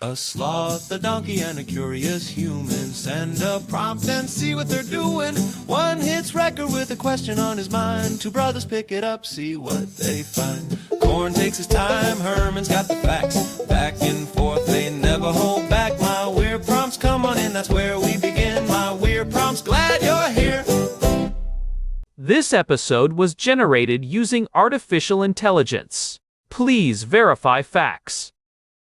A sloth, a donkey, and a curious human. Send a prompt and see what they're doing. One hits record with a question on his mind. Two brothers pick it up, see what they find. Corn takes his time, Herman's got the facts. Back and forth, they never hold back. My weird prompts, come on in, that's where we begin. My weird prompts, glad you're here. This episode was generated using artificial intelligence. Please verify facts.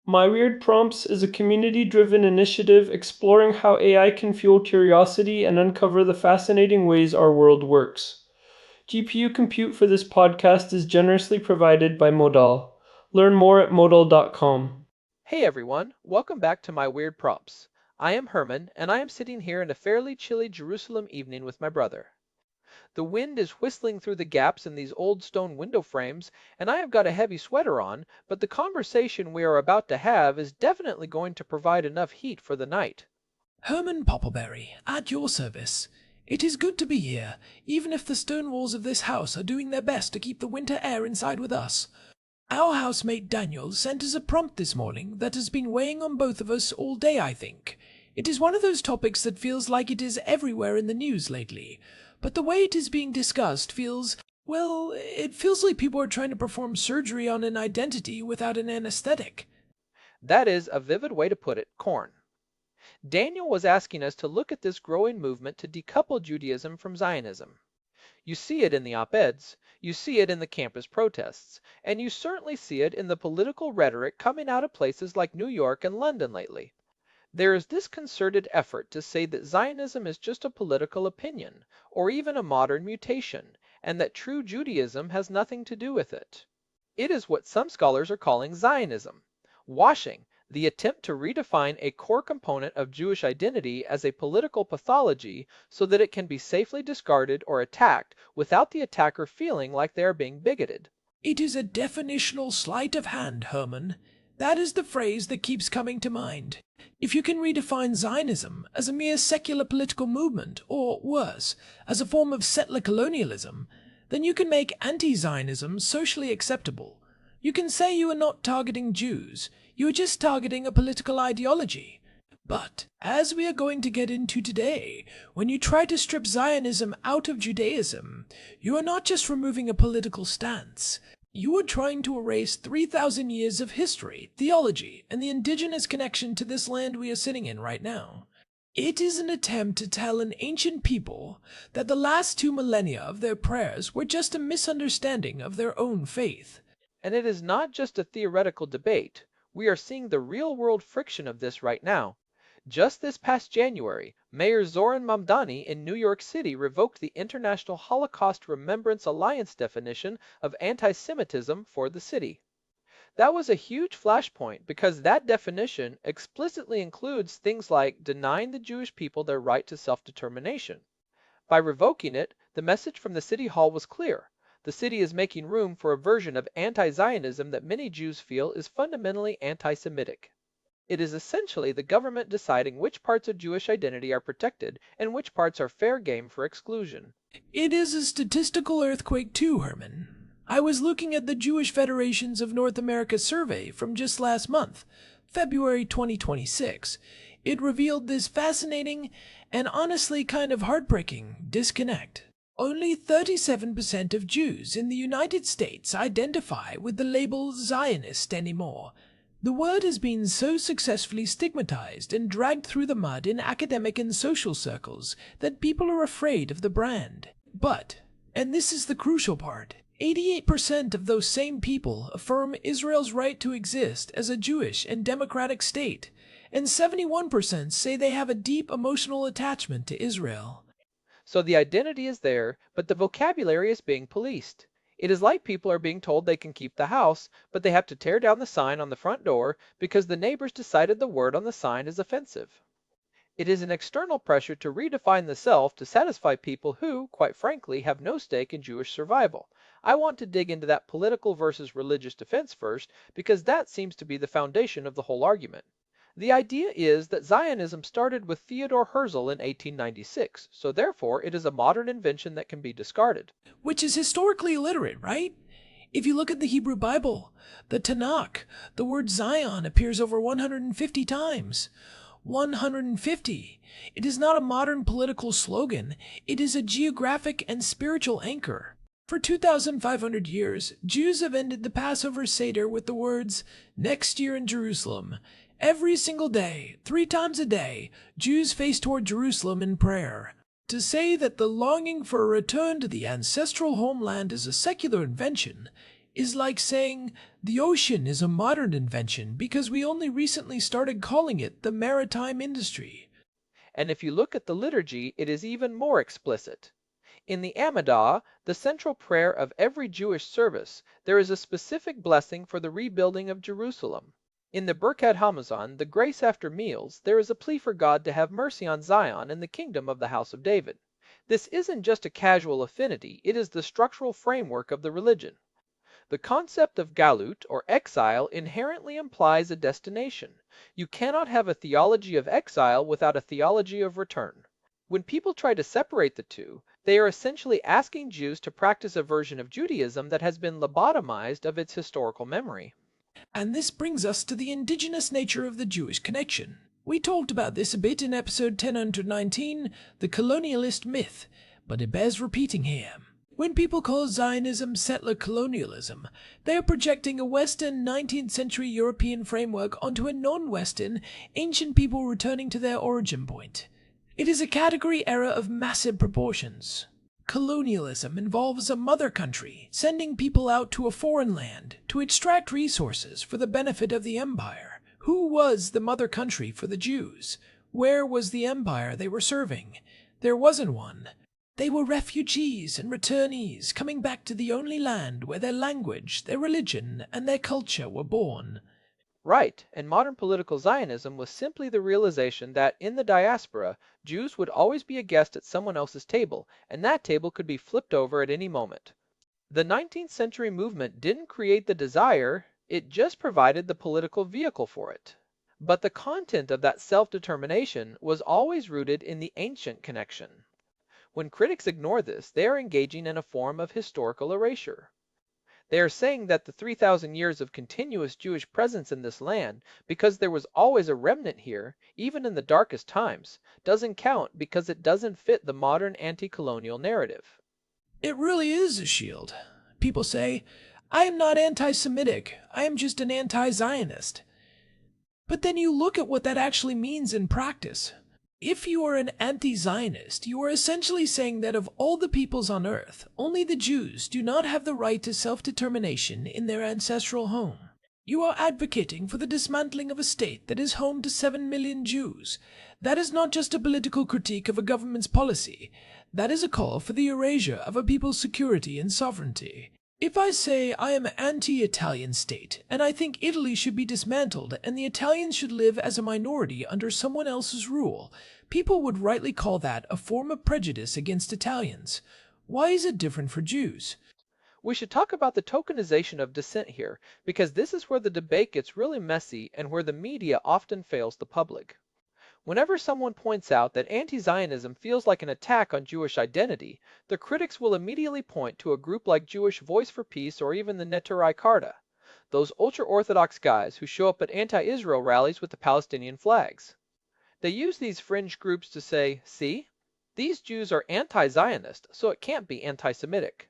My Weird Prompts is a community-driven initiative exploring how AI can fuel curiosity and uncover the fascinating ways our world works. GPU compute for this podcast is generously provided by Modal. Learn more at modal.com. Hey everyone, welcome back to My Weird Prompts. I am Herman, and I am sitting here in a fairly chilly Jerusalem evening with my brother. The wind is whistling through the gaps in these old stone window frames, and I have got a heavy sweater on, but the conversation we are about to have is definitely going to provide enough heat for the night. Herman Poppleberry, at your service. It is good to be here, even if the stone walls of this house are doing their best to keep the winter air inside with us. Our housemate Daniel sent us a prompt this morning that has been weighing on both of us all day, I think. It is one of those topics that feels like it is everywhere in the news lately. But the way it is being discussed feels, well, it feels like people are trying to perform surgery on an identity without an anesthetic. That is a vivid way to put it, corn. Daniel was asking us to look at this growing movement to decouple Judaism from Zionism. You see it in the op-eds, you see it in the campus protests, and you certainly see it in the political rhetoric coming out of places like New York and London lately. There is this concerted effort to say that Zionism is just a political opinion, or even a modern mutation, and that true Judaism has nothing to do with it. It is what some scholars are calling Zionism-Washing, the attempt to redefine a core component of Jewish identity as a political pathology so that it can be safely discarded or attacked without the attacker feeling like they are being bigoted. It is a definitional sleight of hand, Herman. That is the phrase that keeps coming to mind. If you can redefine Zionism as a mere secular political movement, or worse, as a form of settler-colonialism, then you can make anti-Zionism socially acceptable. You can say you are not targeting Jews, you are just targeting a political ideology. But, as we are going to get into today, when you try to strip Zionism out of Judaism, you are not just removing a political stance. You are trying to erase 3,000 years of history, theology, and the indigenous connection to this land we are sitting in right now. It is an attempt to tell an ancient people that the last 2 millennia of their prayers were just a misunderstanding of their own faith. And it is not just a theoretical debate. We are seeing the real-world friction of this right now. Just this past January, Mayor Zoran Mamdani in New York City revoked the International Holocaust Remembrance Alliance definition of anti-Semitism for the city. That was a huge flashpoint because that definition explicitly includes things like denying the Jewish people their right to self-determination. By revoking it, the message from the City Hall was clear. The city is making room for a version of anti-Zionism that many Jews feel is fundamentally anti-Semitic. It is essentially the government deciding which parts of Jewish identity are protected and which parts are fair game for exclusion. It is a statistical earthquake too, Herman. I was looking at the Jewish Federations of North America survey from just last month, February 2026. It revealed this fascinating and honestly kind of heartbreaking disconnect. Only 37% of Jews in the United States identify with the label Zionist anymore. The word has been so successfully stigmatized and dragged through the mud in academic and social circles that people are afraid of the brand. But, and this is the crucial part, 88% of those same people affirm Israel's right to exist as a Jewish and democratic state, and 71% say they have a deep emotional attachment to Israel. So the identity is there, but the vocabulary is being policed. It is like people are being told they can keep the house, but they have to tear down the sign on the front door because the neighbors decided the word on the sign is offensive. It is an external pressure to redefine the self to satisfy people who, quite frankly, have no stake in Jewish survival. I want to dig into that political versus religious defense first because that seems to be the foundation of the whole argument. The idea is that Zionism started with Theodor Herzl in 1896, so therefore it is a modern invention that can be discarded. Which is historically illiterate, right? If you look at the Hebrew Bible, the Tanakh, the word Zion appears over 150 times. 150. It is not a modern political slogan. It is a geographic and spiritual anchor. For 2,500 years, Jews have ended the Passover Seder with the words, "Next year in Jerusalem." Every single day, 3 times a day, Jews face toward Jerusalem in prayer. To say that the longing for a return to the ancestral homeland is a secular invention is like saying the ocean is a modern invention because we only recently started calling it the maritime industry. And if you look at the liturgy, it is even more explicit. In the Amidah, the central prayer of every Jewish service, there is a specific blessing for the rebuilding of Jerusalem. In the Birkat Hamazon, the grace after meals, there is a plea for God to have mercy on Zion and the kingdom of the house of David. This isn't just a casual affinity, it is the structural framework of the religion. The concept of galut, or exile, inherently implies a destination. You cannot have a theology of exile without a theology of return. When people try to separate the two, they are essentially asking Jews to practice a version of Judaism that has been lobotomized of its historical memory. And this brings us to the indigenous nature of the Jewish connection. We talked about this a bit in episode 1019, The Colonialist Myth, but it bears repeating here. When people call Zionism settler-colonialism, they are projecting a Western 19th century European framework onto a non-Western, ancient people returning to their origin point. It is a category error of massive proportions. Colonialism involves a mother country sending people out to a foreign land to extract resources for the benefit of the empire. Who was the mother country for the Jews? Where was the empire they were serving? There wasn't one. They were refugees and returnees coming back to the only land where their language, their religion, and their culture were born. Right, and modern political Zionism was simply the realization that in the diaspora, Jews would always be a guest at someone else's table, and that table could be flipped over at any moment. The 19th century movement didn't create the desire, it just provided the political vehicle for it. But the content of that self-determination was always rooted in the ancient connection. When critics ignore this, they are engaging in a form of historical erasure. They are saying that the 3,000 years of continuous Jewish presence in this land, because there was always a remnant here, even in the darkest times, doesn't count because it doesn't fit the modern anti-colonial narrative. It really is a shield. People say, I am not anti-Semitic, I am just an anti-Zionist. But then you look at what that actually means in practice. If you are an anti-Zionist, you are essentially saying that of all the peoples on earth, only the Jews do not have the right to self-determination in their ancestral home. You are advocating for the dismantling of a state that is home to 7 million Jews. That is not just a political critique of a government's policy. That is a call for the erasure of a people's security and sovereignty. If I say I am anti-Italian state, and I think Italy should be dismantled and the Italians should live as a minority under someone else's rule, people would rightly call that a form of prejudice against Italians. Why is it different for Jews? We should talk about the tokenization of dissent here, because this is where the debate gets really messy and where the media often fails the public. Whenever someone points out that anti-Zionism feels like an attack on Jewish identity, the critics will immediately point to a group like Jewish Voice for Peace or even the Neturei Karta, those ultra-Orthodox guys who show up at anti-Israel rallies with the Palestinian flags. They use these fringe groups to say, see, these Jews are anti-Zionist, so it can't be anti-Semitic.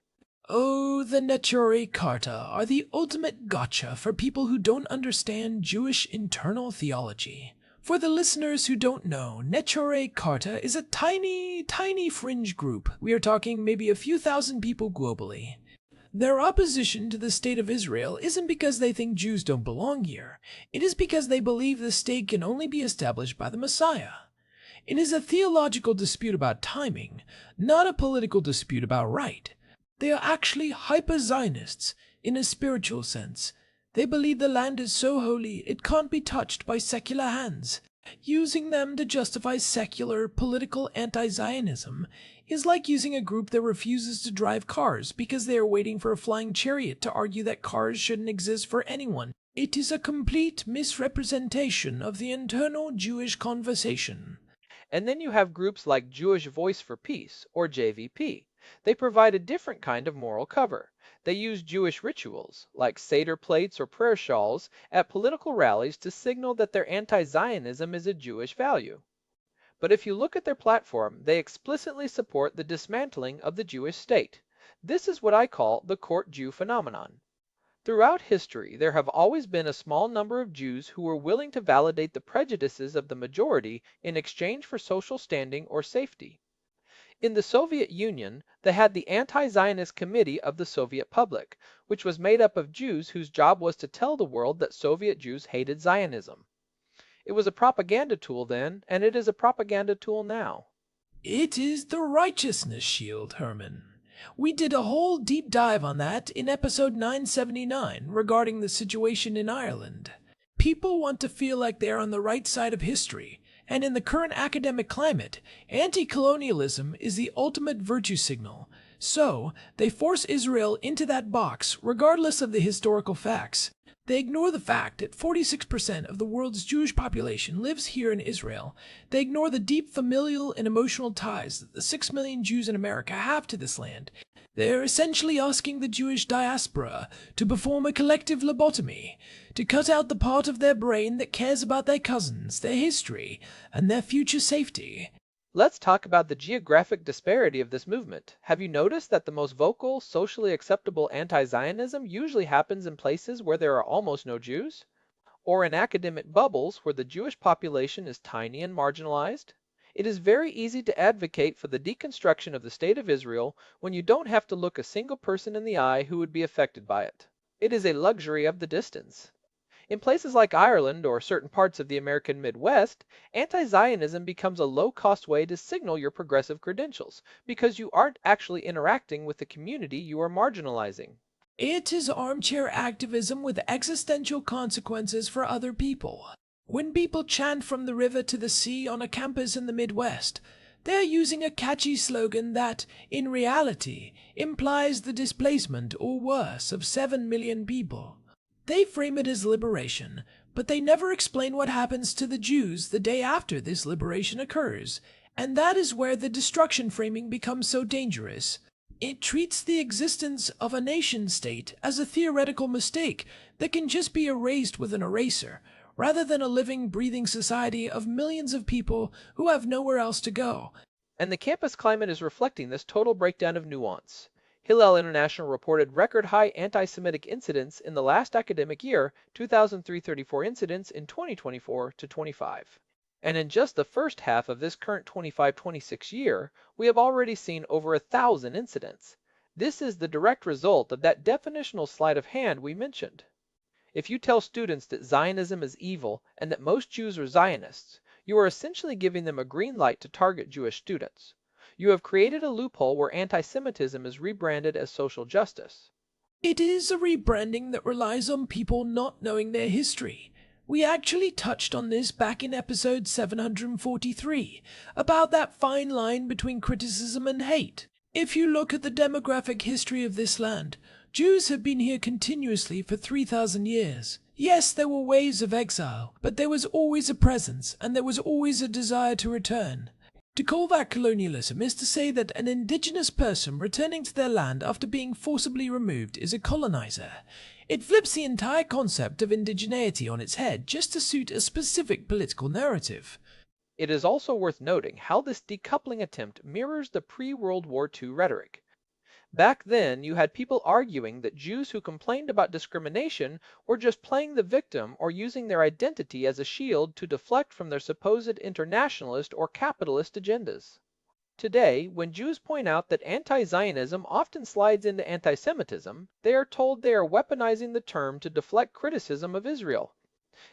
Oh, the Neturei Karta are the ultimate gotcha for people who don't understand Jewish internal theology. For the listeners who don't know, Neturei Karta is a tiny, tiny fringe group. We are talking maybe a few thousand people globally. Their opposition to the state of Israel isn't because they think Jews don't belong here. It is because they believe the state can only be established by the Messiah. It is a theological dispute about timing, not a political dispute about right. They are actually hyper-Zionists in a spiritual sense. They believe the land is so holy it can't be touched by secular hands. Using them to justify secular, political anti-Zionism is like using a group that refuses to drive cars because they are waiting for a flying chariot to argue that cars shouldn't exist for anyone. It is a complete misrepresentation of the internal Jewish conversation. And then you have groups like Jewish Voice for Peace, or JVP. They provide a different kind of moral cover. They use Jewish rituals, like Seder plates or prayer shawls, at political rallies to signal that their anti-Zionism is a Jewish value. But if you look at their platform, they explicitly support the dismantling of the Jewish state. This is what I call the court Jew phenomenon. Throughout history, there have always been a small number of Jews who were willing to validate the prejudices of the majority in exchange for social standing or safety. In the Soviet Union, they had the Anti-Zionist Committee of the Soviet Public, which was made up of Jews whose job was to tell the world that Soviet Jews hated Zionism. It was a propaganda tool then, and it is a propaganda tool now. It is the righteousness shield, Herman. We did a whole deep dive on that in episode 979 regarding the situation in Ireland. People want to feel like they're on the right side of history, and in the current academic climate, anti-colonialism is the ultimate virtue signal. So, they force Israel into that box regardless of the historical facts. They ignore the fact that 46% of the world's Jewish population lives here in Israel. They ignore the deep familial and emotional ties that the 6 million Jews in America have to this land. They're essentially asking the Jewish diaspora to perform a collective lobotomy, to cut out the part of their brain that cares about their cousins, their history, and their future safety. Let's talk about the geographic disparity of this movement. Have you noticed that the most vocal, socially acceptable anti-Zionism usually happens in places where there are almost no Jews? Or in academic bubbles where the Jewish population is tiny and marginalized? It is very easy to advocate for the deconstruction of the State of Israel when you don't have to look a single person in the eye who would be affected by it. It is a luxury of the distance. In places like Ireland or certain parts of the American Midwest, anti-Zionism becomes a low-cost way to signal your progressive credentials, because you aren't actually interacting with the community you are marginalizing. It is armchair activism with existential consequences for other people. When people chant from the river to the sea on a campus in the Midwest, they're using a catchy slogan that, in reality, implies the displacement, or worse, of 7 million people. They frame it as liberation, but they never explain what happens to the Jews the day after this liberation occurs, and that is where the destruction framing becomes so dangerous. It treats the existence of a nation-state as a theoretical mistake that can just be erased with an eraser, rather than a living, breathing society of millions of people who have nowhere else to go. And the campus climate is reflecting this total breakdown of nuance. Hillel International reported record-high anti-Semitic incidents in the last academic year, 2,334 incidents in 2024 to 25. And in just the first half of this current 25-26 year, we have already seen over 1,000 incidents. This is the direct result of that definitional sleight of hand we mentioned. If you tell students that Zionism is evil and that most Jews are Zionists, you are essentially giving them a green light to target Jewish students. You have created a loophole where anti-Semitism is rebranded as social justice. It is a rebranding that relies on people not knowing their history. We actually touched on this back in episode 743, about that fine line between criticism and hate. If you look at the demographic history of this land, Jews have been here continuously for 3,000 years. Yes, there were waves of exile, but there was always a presence, and there was always a desire to return. To call that colonialism is to say that an indigenous person returning to their land after being forcibly removed is a colonizer. It flips the entire concept of indigeneity on its head just to suit a specific political narrative. It is also worth noting how this decoupling attempt mirrors the pre-World War II rhetoric. Back then, you had people arguing that Jews who complained about discrimination were just playing the victim or using their identity as a shield to deflect from their supposed internationalist or capitalist agendas. Today, when Jews point out that anti-Zionism often slides into anti-Semitism, they are told they are weaponizing the term to deflect criticism of Israel.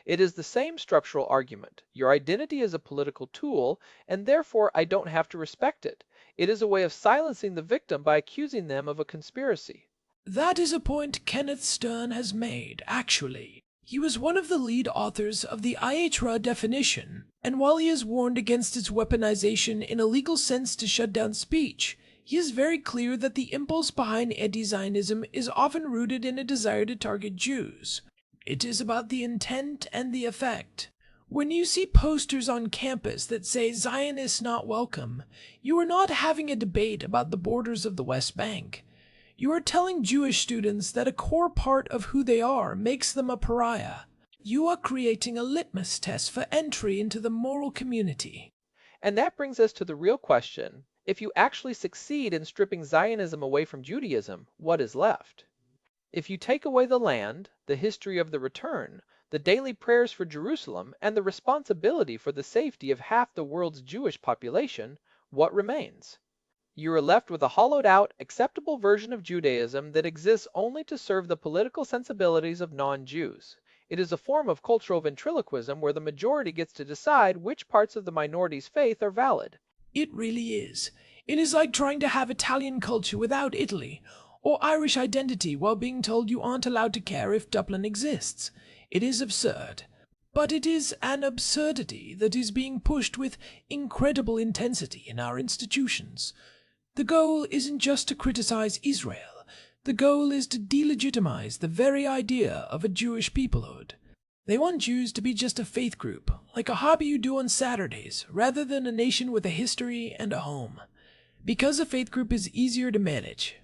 It is the same structural argument. Your identity is a political tool, and therefore I don't have to respect it. It is a way of silencing the victim by accusing them of a conspiracy. That is a point Kenneth Stern has made, actually. He was one of the lead authors of the erasure definition, and while he has warned against its weaponization in a legal sense to shut down speech, he is very clear that the impulse behind anti-Zionism is often rooted in a desire to target Jews. It is about the intent and the effect. When you see posters on campus that say Zionists not welcome, you are not having a debate about the borders of the West Bank. You are telling Jewish students that a core part of who they are makes them a pariah. You are creating a litmus test for entry into the moral community. And that brings us to the real question. If you actually succeed in stripping Zionism away from Judaism, what is left? If you take away the land, the history of the return, the daily prayers for Jerusalem, and the responsibility for the safety of half the world's Jewish population, what remains? You are left with a hollowed-out, acceptable version of Judaism that exists only to serve the political sensibilities of non-Jews. It is a form of cultural ventriloquism where the majority gets to decide which parts of the minority's faith are valid. It really is. It is like trying to have Italian culture without Italy, or Irish identity while being told you aren't allowed to care if Dublin exists. It is absurd. But it is an absurdity that is being pushed with incredible intensity in our institutions. The goal isn't just to criticize Israel. The goal is to delegitimize the very idea of a Jewish peoplehood. They want Jews to be just a faith group, like a hobby you do on Saturdays, rather than a nation with a history and a home. Because a faith group is easier to manage.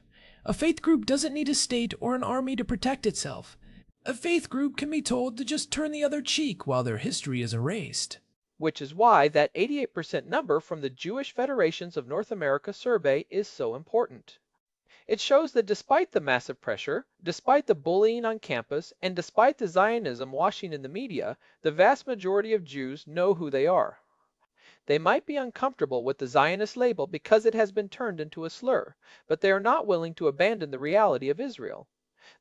A faith group doesn't need a state or an army to protect itself. A faith group can be told to just turn the other cheek while their history is erased. Which is why that 88% number from the Jewish Federations of North America survey is so important. It shows that despite the massive pressure, despite the bullying on campus, and despite the Zionism-Washing in the media, the vast majority of Jews know who they are. They might be uncomfortable with the Zionist label because it has been turned into a slur, but they are not willing to abandon the reality of Israel.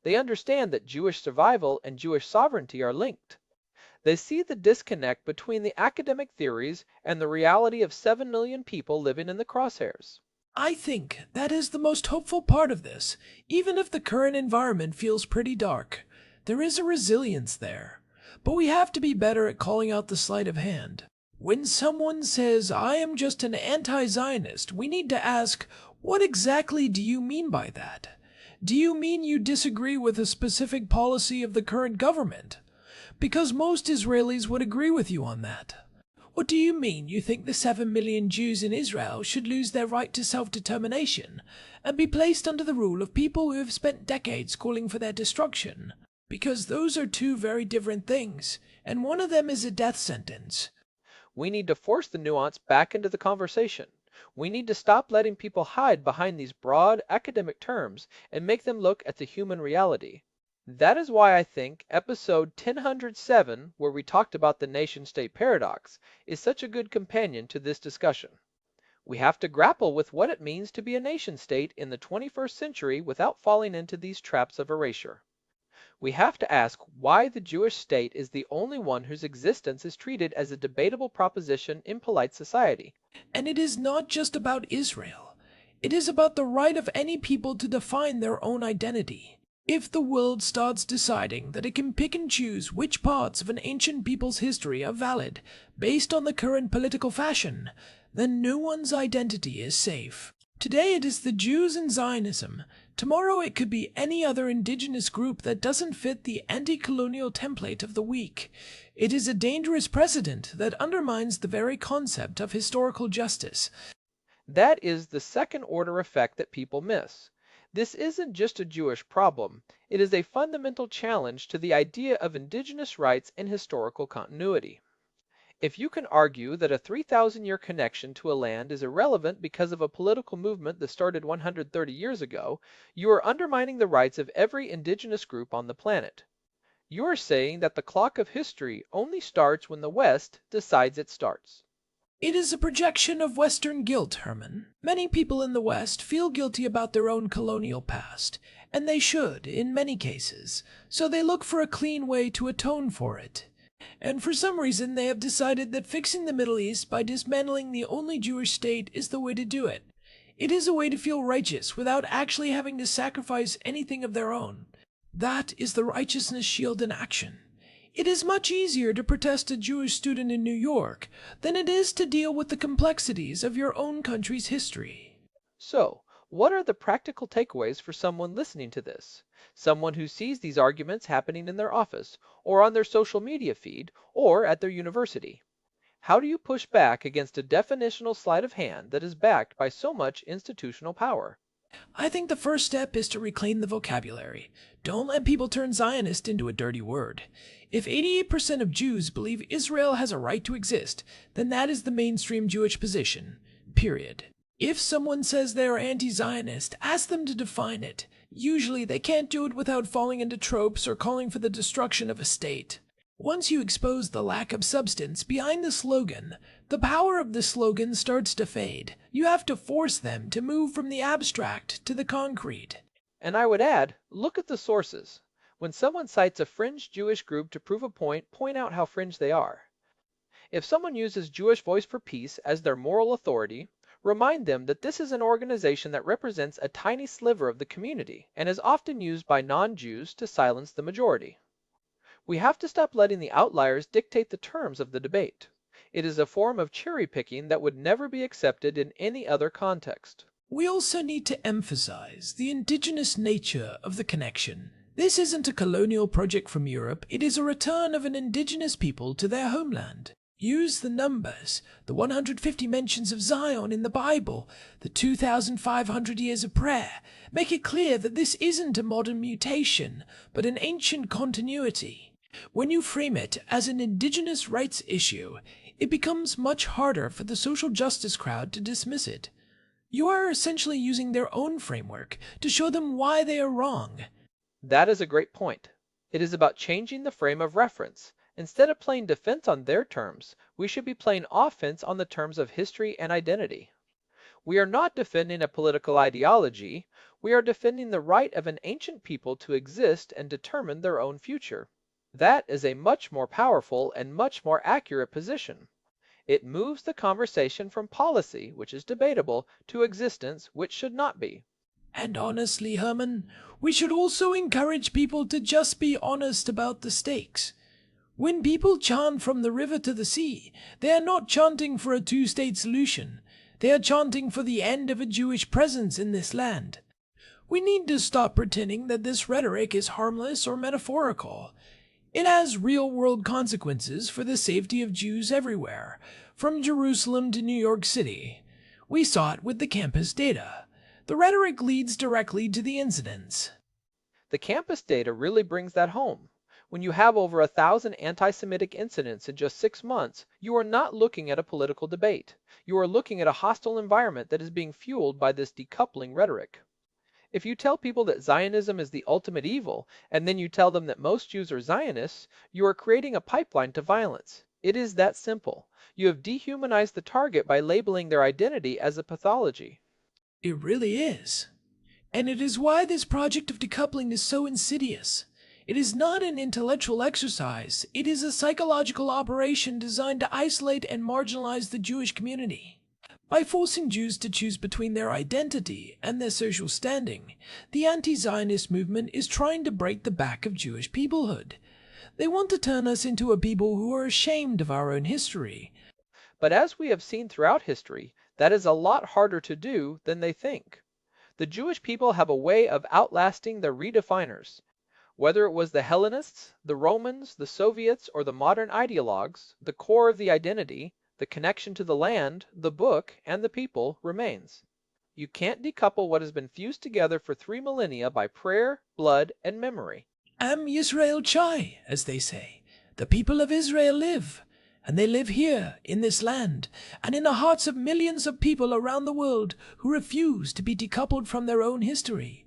They understand that Jewish survival and Jewish sovereignty are linked. They see the disconnect between the academic theories and the reality of 7 million people living in the crosshairs. I think that is the most hopeful part of this. Even if the current environment feels pretty dark, there is a resilience there. But we have to be better at calling out the sleight of hand. When someone says, "I am just an anti-Zionist," we need to ask, what exactly do you mean by that? Do you mean you disagree with a specific policy of the current government? Because most Israelis would agree with you on that. What do you mean you think the 7 million Jews in Israel should lose their right to self-determination and be placed under the rule of people who have spent decades calling for their destruction? Because those are two very different things, and one of them is a death sentence. We need to force the nuance back into the conversation. We need to stop letting people hide behind these broad academic terms and make them look at the human reality. That is why I think episode 1007, where we talked about the nation-state paradox, is such a good companion to this discussion. We have to grapple with what it means to be a nation-state in the 21st century without falling into these traps of erasure. We have to ask why the Jewish state is the only one whose existence is treated as a debatable proposition in polite society. And it is not just about Israel. It is about the right of any people to define their own identity. If the world starts deciding that it can pick and choose which parts of an ancient people's history are valid based on the current political fashion, then no one's identity is safe. Today it is the Jews and Zionism. Tomorrow it could be any other indigenous group that doesn't fit the anti-colonial template of the weak. It is a dangerous precedent that undermines the very concept of historical justice. That is the second-order effect that people miss. This isn't just a Jewish problem. It is a fundamental challenge to the idea of indigenous rights and historical continuity. If you can argue that a 3,000-year connection to a land is irrelevant because of a political movement that started 130 years ago, you are undermining the rights of every indigenous group on the planet. You are saying that the clock of history only starts when the West decides it starts. It is a projection of Western guilt, Herman. Many people in the West feel guilty about their own colonial past, and they should, in many cases, so they look for a clean way to atone for it. And for some reason they have decided that fixing the Middle East by dismantling the only Jewish state is the way to do it. It is a way to feel righteous without actually having to sacrifice anything of their own. That is the righteousness shield in action. It is much easier to protest a Jewish student in New York than it is to deal with the complexities of your own country's history. So, what are the practical takeaways for someone listening to this? Someone who sees these arguments happening in their office, or on their social media feed, or at their university. How do you push back against a definitional sleight of hand that is backed by so much institutional power? I think the first step is to reclaim the vocabulary. Don't let people turn Zionist into a dirty word. If 88% of Jews believe Israel has a right to exist, then that is the mainstream Jewish position. Period. If someone says they are anti-Zionist, ask them to define it. Usually they can't do it without falling into tropes or calling for the destruction of a state. Once you expose the lack of substance behind the slogan, the power of the slogan starts to fade. You have to force them to move from the abstract to the concrete. And I would add, look at the sources. When someone cites a fringe Jewish group to prove a point, point out how fringe they are. If someone uses Jewish Voice for Peace as their moral authority, remind them that this is an organization that represents a tiny sliver of the community and is often used by non-Jews to silence the majority. We have to stop letting the outliers dictate the terms of the debate. It is a form of cherry-picking that would never be accepted in any other context. We also need to emphasize the indigenous nature of the connection. This isn't a colonial project from Europe, it is a return of an indigenous people to their homeland. Use the numbers, the 150 mentions of Zion in the Bible, the 2,500 years of prayer. Make it clear that this isn't a modern mutation, but an ancient continuity. When you frame it as an indigenous rights issue, it becomes much harder for the social justice crowd to dismiss it. You are essentially using their own framework to show them why they are wrong. That is a great point. It is about changing the frame of reference. Instead of playing defense on their terms, we should be playing offense on the terms of history and identity. We are not defending a political ideology, we are defending the right of an ancient people to exist and determine their own future. That is a much more powerful and much more accurate position. It moves the conversation from policy, which is debatable, to existence, which should not be. And honestly, Herman, we should also encourage people to just be honest about the stakes. When people chant from the river to the sea, they are not chanting for a two-state solution. They are chanting for the end of a Jewish presence in this land. We need to stop pretending that this rhetoric is harmless or metaphorical. It has real-world consequences for the safety of Jews everywhere, from Jerusalem to New York City. We saw it with the campus data. The rhetoric leads directly to the incidents. The campus data really brings that home. When you have over 1,000 anti-Semitic incidents in just 6 months, you are not looking at a political debate. You are looking at a hostile environment that is being fueled by this decoupling rhetoric. If you tell people that Zionism is the ultimate evil, and then you tell them that most Jews are Zionists, you are creating a pipeline to violence. It is that simple. You have dehumanized the target by labeling their identity as a pathology. It really is. And it is why this project of decoupling is so insidious. It is not an intellectual exercise, it is a psychological operation designed to isolate and marginalize the Jewish community. By forcing Jews to choose between their identity and their social standing, the anti-Zionist movement is trying to break the back of Jewish peoplehood. They want to turn us into a people who are ashamed of our own history. But as we have seen throughout history, that is a lot harder to do than they think. The Jewish people have a way of outlasting their redefiners. Whether it was the Hellenists, the Romans, the Soviets, or the modern ideologues, the core of the identity, the connection to the land, the book, and the people remains. You can't decouple what has been fused together for 3 millennia by prayer, blood, and memory. Am Yisrael Chai, as they say. The people of Israel live, and they live here, in this land, and in the hearts of millions of people around the world who refuse to be decoupled from their own history.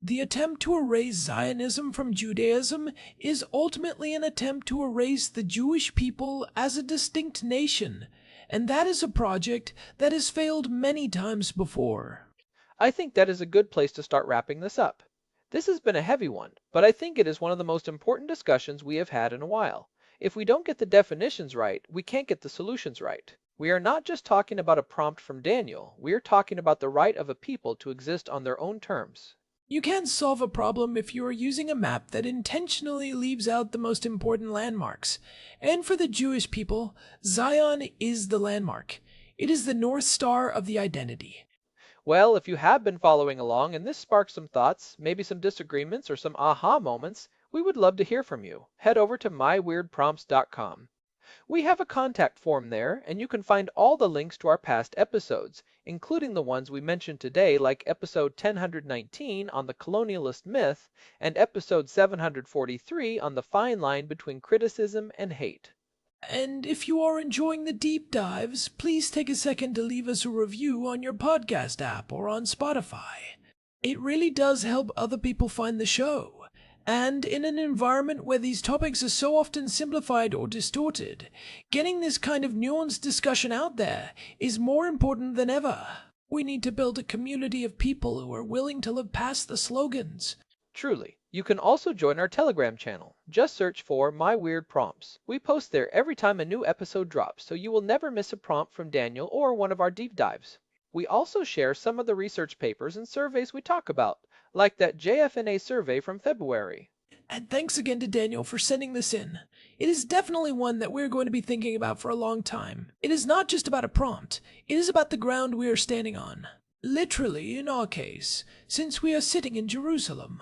The attempt to erase Zionism from Judaism is ultimately an attempt to erase the Jewish people as a distinct nation, and that is a project that has failed many times before. I think that is a good place to start wrapping this up. This has been a heavy one, but I think it is one of the most important discussions we have had in a while. If we don't get the definitions right, we can't get the solutions right. We are not just talking about a prompt from Daniel, we are talking about the right of a people to exist on their own terms. You can't solve a problem if you are using a map that intentionally leaves out the most important landmarks. And for the Jewish people, Zion is the landmark. It is the North Star of the identity. Well, if you have been following along and this sparked some thoughts, maybe some disagreements or some aha moments, we would love to hear from you. Head over to myweirdprompts.com. We have a contact form there, and you can find all the links to our past episodes, including the ones we mentioned today, like episode 1019 on the colonialist myth and episode 743 on the fine line between criticism and hate. And if you are enjoying the deep dives, please take a second to leave us a review on your podcast app or on Spotify. It really does help other people find the show. And in an environment where these topics are so often simplified or distorted, getting this kind of nuanced discussion out there is more important than ever. We need to build a community of people who are willing to live past the slogans. Truly. You can also join our Telegram channel. Just search for My Weird Prompts. We post there every time a new episode drops, so you will never miss a prompt from Daniel or one of our deep dives. We also share some of the research papers and surveys we talk about, like that JFNA survey from February. And thanks again to Daniel for sending this in. It is definitely one that we're going to be thinking about for a long time. It is not just about a prompt, it is about the ground we are standing on. Literally, in our case, since we are sitting in Jerusalem.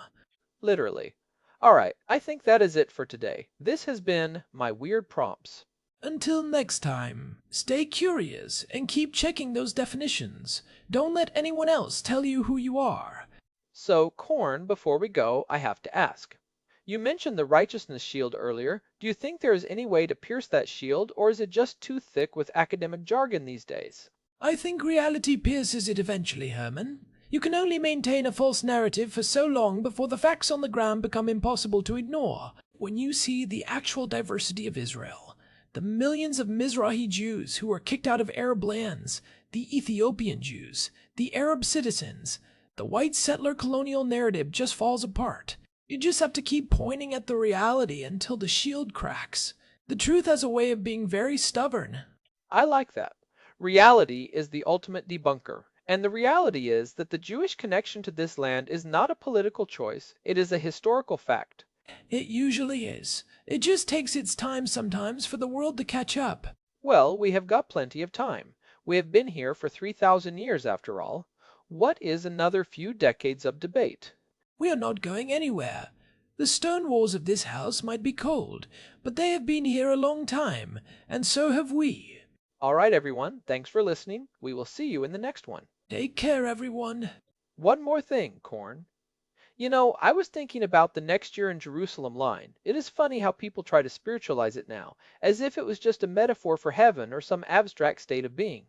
Literally. Alright, I think that is it for today. This has been My Weird Prompts. Until next time, stay curious and keep checking those definitions. Don't let anyone else tell you who you are. So, Corn, before we go, I have to ask. You mentioned the righteousness shield earlier. Do you think there is any way to pierce that shield, or is it just too thick with academic jargon these days? I think reality pierces it eventually, Herman. You can only maintain a false narrative for so long before the facts on the ground become impossible to ignore. When you see the actual diversity of Israel, the millions of Mizrahi Jews who were kicked out of Arab lands, the Ethiopian Jews, the Arab citizens, the white settler-colonial narrative just falls apart. You just have to keep pointing at the reality until the shield cracks. The truth has a way of being very stubborn. I like that. Reality is the ultimate debunker. And the reality is that the Jewish connection to this land is not a political choice, it is a historical fact. It usually is. It just takes its time sometimes for the world to catch up. Well, we have got plenty of time. We have been here for 3,000 years after all. What is another few decades of debate? We are not going anywhere. The stone walls of this house might be cold, but they have been here a long time, and so have we. All right, everyone, thanks for listening. We will see you in the next one. Take care, everyone. One more thing, Corn. You know, I was thinking about the next year in Jerusalem line. It is funny how people try to spiritualize it now, as if it was just a metaphor for heaven or some abstract state of being.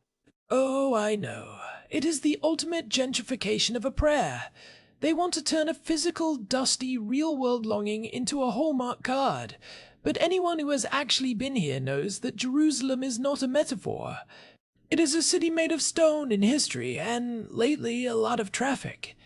Oh, I know. It is the ultimate gentrification of a prayer. They want to turn a physical, dusty, real-world longing into a Hallmark card. But anyone who has actually been here knows that Jerusalem is not a metaphor. It is a city made of stone in history, and lately a lot of traffic.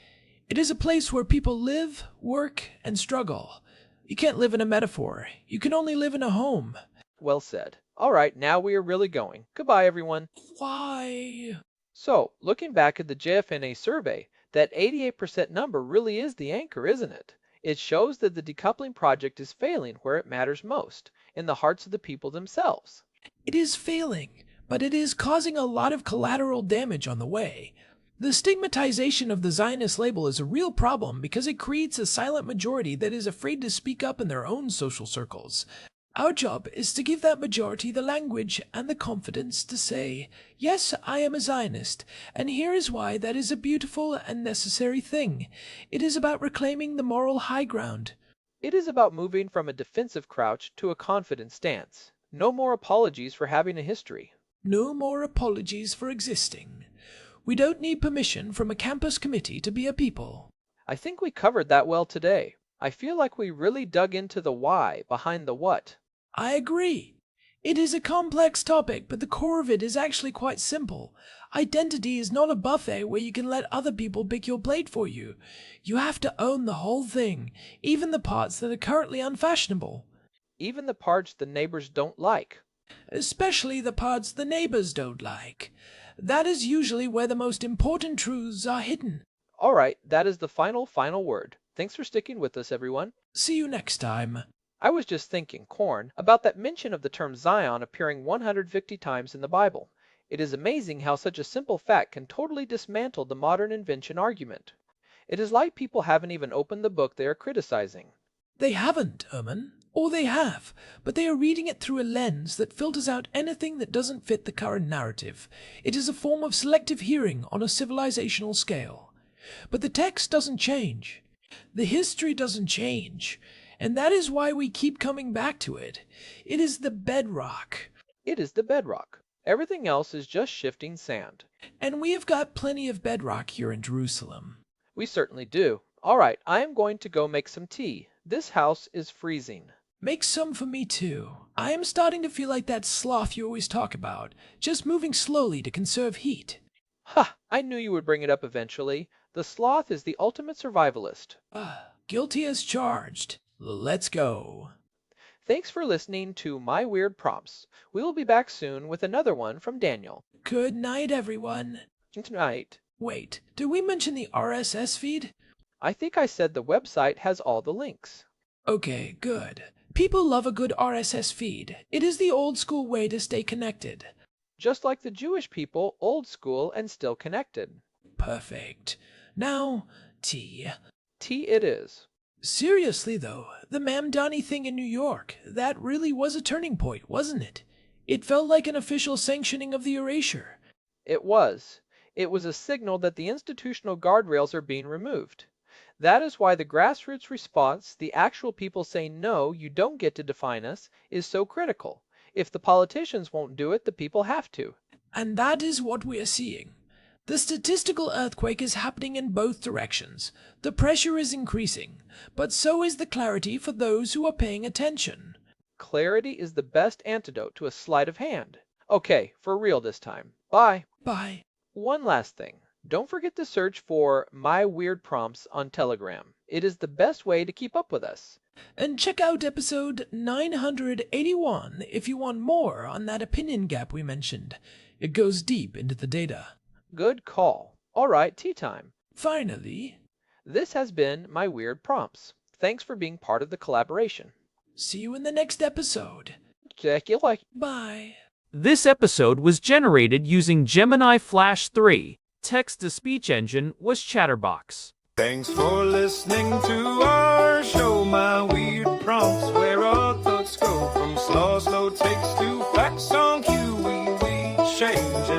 It is a place where people live, work, and struggle. You can't live in a metaphor. You can only live in a home. Well said. All right, now we are really going. Goodbye, everyone. Why? So, looking back at the JFNA survey, that 88% number really is the anchor, isn't it? It shows that the decoupling project is failing where it matters most, in the hearts of the people themselves. It is failing, but it is causing a lot of collateral damage on the way. The stigmatization of the Zionist label is a real problem because it creates a silent majority that is afraid to speak up in their own social circles. Our job is to give that majority the language and the confidence to say, yes, I am a Zionist, and here is why that is a beautiful and necessary thing. It is about reclaiming the moral high ground. It is about moving from a defensive crouch to a confident stance. No more apologies for having a history. No more apologies for existing. We don't need permission from a campus committee to be a people. I think we covered that well today. I feel like we really dug into the why behind the what. I agree. It is a complex topic, but the core of it is actually quite simple. Identity is not a buffet where you can let other people pick your plate for you. You have to own the whole thing, even the parts that are currently unfashionable. Even the parts the neighbors don't like. Especially the parts the neighbors don't like. That is usually where the most important truths are hidden. All right, that is the final word. Thanks for sticking with us, everyone. See you next time. I was just thinking, Corn, about that mention of the term Zion appearing 150 times in the Bible. It is amazing how such a simple fact can totally dismantle the modern invention argument. It is like people haven't even opened the book they are criticizing. They haven't, Herman. Or they have, but they are reading it through a lens that filters out anything that doesn't fit the current narrative. It is a form of selective hearing on a civilizational scale. But the text doesn't change. The history doesn't change. And that is why we keep coming back to it. It is the bedrock. It is the bedrock. Everything else is just shifting sand. And we have got plenty of bedrock here in Jerusalem. We certainly do. All right, I am going to go make some tea. This house is freezing. Make some for me too. I am starting to feel like that sloth you always talk about, just moving slowly to conserve heat. Ha! I knew you would bring it up eventually. The sloth is the ultimate survivalist. Guilty as charged. Let's go. Thanks for listening to My Weird Prompts. We will be back soon with another one from Daniel. Good night, everyone. Tonight. Wait, did we mention the RSS feed? I think I said the website has all the links. Okay, good. People love a good RSS feed. It is the old school way to stay connected. Just like the Jewish people, old school and still connected. Perfect. Now, tea. Tea it is. Seriously though, the Mamdani thing in New York, that really was a turning point, wasn't it? It felt like an official sanctioning of the erasure. It was. It was a signal that the institutional guardrails are being removed. That is why the grassroots response, the actual people saying, no, you don't get to define us, is so critical. If the politicians won't do it, the people have to. And that is what we are seeing. The statistical earthquake is happening in both directions. The pressure is increasing, but so is the clarity for those who are paying attention. Clarity is the best antidote to a sleight of hand. Okay, for real this time. Bye. Bye. One last thing. Don't forget to search for My Weird Prompts on Telegram. It is the best way to keep up with us. And check out episode 981 if you want more on that opinion gap we mentioned. It goes deep into the data. Good call. All right, tea time. Finally. This has been My Weird Prompts. Thanks for being part of the collaboration. See you in the next episode. Check you like. Bye. This episode was generated using Gemini Flash 3. Text-to-speech engine was Chatterbox. Thanks for listening to our show, My Weird Prompts, where our thoughts go from slow takes to facts on cue. We change